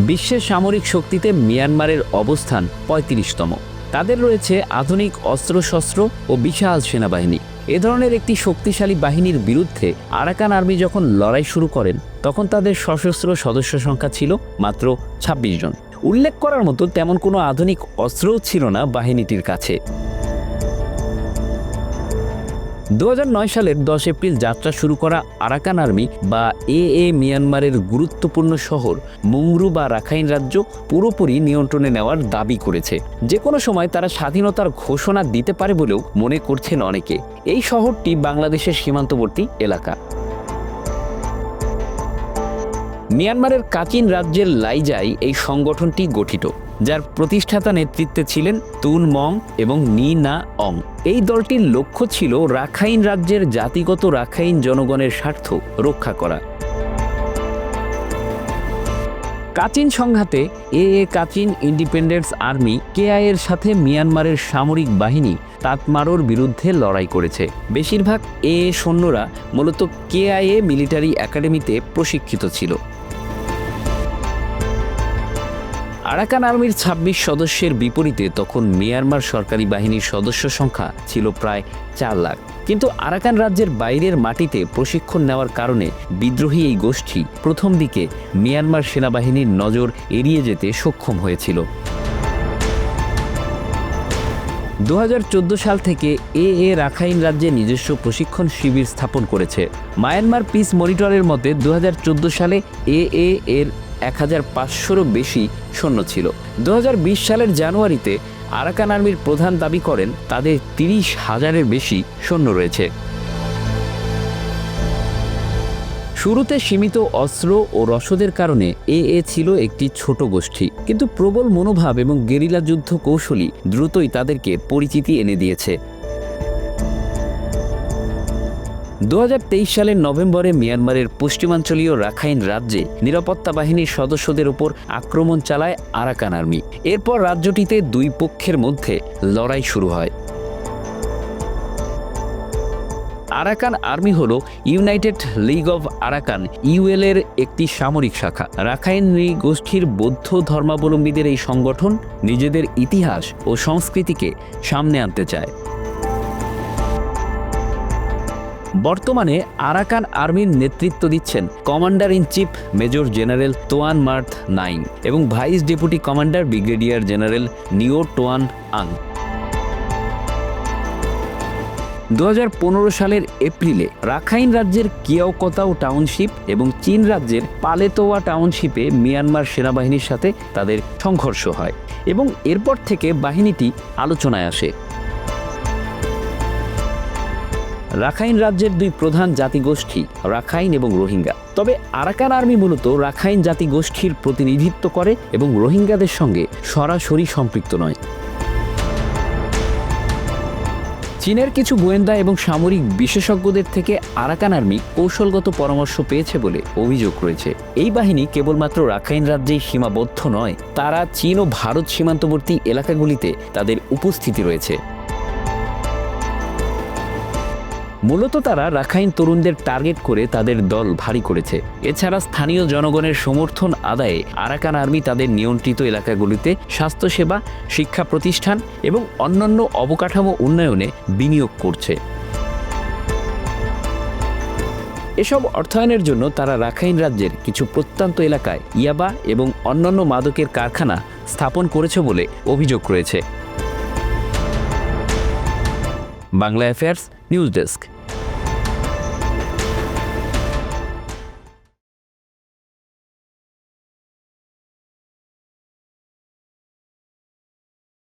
বিশ্বের সামরিক শক্তিতে মিয়ানমারের অবস্থান ৩৫তম। তাদের রয়েছে আধুনিক অস্ত্রশস্ত্র ও বিশাল সেনাবাহিনী। এ ধরনের একটি শক্তিশালী বাহিনীর বিরুদ্ধে আরাকান আর্মি যখন লড়াই শুরু করেন তখন তাদের সশস্ত্র সদস্য সংখ্যা ছিল মাত্র ২৬ জন। উল্লেখ করার মতো তেমন কোনো আধুনিক অস্ত্রও ছিল না বাহিনীটির কাছে। ২০০৯ সালের ১০ এপ্রিল যাত্রা শুরু করা আরাকান আর্মি বা মিয়ানমারের গুরুত্বপূর্ণ শহর মুংরু বা রাখাইন রাজ্য পুরোপুরি নিয়ন্ত্রণে নেওয়ার দাবি করেছে। যে কোনো সময় তারা স্বাধীনতার ঘোষণা দিতে পারে বলেও মনে করছেন অনেকে। এই শহরটি বাংলাদেশের সীমান্তবর্তী এলাকা। মিয়ানমারের কাচিন রাজ্যের লাইজায় এই সংগঠনটি গঠিত, যার প্রতিষ্ঠাতা নেতৃত্বে ছিলেন তুন মং এবং নি না অং। এই দলটির লক্ষ্য ছিল রাখাইন রাজ্যের জাতিগত রাখাইন জনগণের স্বার্থ রক্ষা করা। কাচিন সংঘাতে কাচিন ইন্ডিপেন্ডেন্স আর্মি কেআইএর সাথে মিয়ানমারের সামরিক বাহিনী তাতমারোর বিরুদ্ধে লড়াই করেছে। বেশিরভাগ সৈন্যরা মূলত কেআইএ মিলিটারি একাডেমিতে প্রশিক্ষিত ছিল। আরাকান আর্মির ২৬ সদস্যের বিপরীতে তখন মিয়ানমার সরকারি বাহিনীর সদস্য সংখ্যা ছিল প্রায় ৪ লাখ। কিন্তু আরাকান রাজ্যের বাইরের মাটিতে প্রশিক্ষণ নেওয়ার কারণে বিদ্রোহী এই গোষ্ঠী প্রথম দিকে মিয়ানমার সেনাবাহিনীর নজর এড়িয়ে যেতে সক্ষম হয়েছিল। ২০১৪ সাল থেকে রাখাইন রাজ্যে নিজস্ব প্রশিক্ষণ শিবির স্থাপন করেছে। মায়ানমার পিস মনিটরের মতে ২০১৪ সালে এর ১৫০০রও বেশি সৈন্য ছিল। ২০২০ সালের জানুয়ারিতে আরাকান আর্মির প্রধান দাবি করেন তাদের ৩০,০০০-এর বেশি সৈন্য রয়েছে। শুরুতে সীমিত অস্ত্র ও রসদের কারণে ছিল একটি ছোট গোষ্ঠী, কিন্তু প্রবল মনোভাব এবং গেরিলা যুদ্ধ কৌশলী দ্রুতই তাদেরকে পরিচিতি এনে দিয়েছে। ২০২৩ সালের নভেম্বরে মিয়ানমারের পশ্চিমাঞ্চলীয় রাখাইন রাজ্যে নিরাপত্তা বাহিনীর সদস্যদের উপর আক্রমণ চালায় আরাকান আর্মি। এরপর রাজ্যটিতে দুই পক্ষের মধ্যে লড়াই শুরু হয়। আরাকান আর্মি হল ইউনাইটেড লিগ অব আরাকান এর একটি সামরিক শাখা। রাখাইন গোষ্ঠীর বৌদ্ধ ধর্মাবলম্বীদের এই সংগঠন নিজেদের ইতিহাস ও সংস্কৃতিকে সামনে আনতে চায়। বর্তমানে আরাকান আর্মির নেতৃত্ব দিচ্ছেন commander in chief major general Twan Mrat Naing এবং vice deputy commander brigadier general Nyo Twan আং। ২০১৫ সালের এপ্রিলে রাখাইন রাজ্যের কিয়াওকতাও টাউনশিপ এবং চীন রাজ্যের পালেতোয়া টাউনশিপে মিয়ানমার সেনাবাহিনীর সাথে তাদের সংঘর্ষ হয় এবং এরপর থেকে বাহিনীটি আলোচনায় আসে। রাখাইন রাজ্যের দুই প্রধান জাতিগোষ্ঠী রাখাইন এবং রোহিঙ্গা। তবে আরাকান আর্মি মূলত রাখাইন জাতিগোষ্ঠীর প্রতিনিধিত্ব করে এবং রোহিঙ্গাদের সঙ্গে সরাসরি সম্পৃক্ত নয়। চীনের কিছু গোয়েন্দা এবং সামরিক বিশেষজ্ঞদের থেকে আরাকান আর্মি কৌশলগত পরামর্শ পেয়েছে বলে অভিযোগ রয়েছে। এই বাহিনী কেবলমাত্র রাখাইন রাজ্যেই সীমাবদ্ধ নয়, তারা চীন ও ভারত সীমান্তবর্তী এলাকাগুলিতে তাদের উপস্থিতি রয়েছে। মূলত তারা রাখাইন তরুণদের টার্গেট করে তাদের দল ভারী করেছে। এছাড়া স্থানীয় জনগণের সমর্থন আদায়ে আরাকান আর্মি তাদের নিয়ন্ত্রিত এলাকাগুলিতে স্বাস্থ্যসেবা, শিক্ষা প্রতিষ্ঠান এবং অন্যান্য অবকাঠামো উন্নয়নে বিনিয়োগ করছে। এসব অর্থায়নের জন্য তারা রাখাইন রাজ্যের কিছু প্রত্যন্ত এলাকায় ইয়াবা এবং অন্যান্য মাদকের কারখানা স্থাপন করেছে বলে অভিযোগ রয়েছে। Bangla affairs news desk.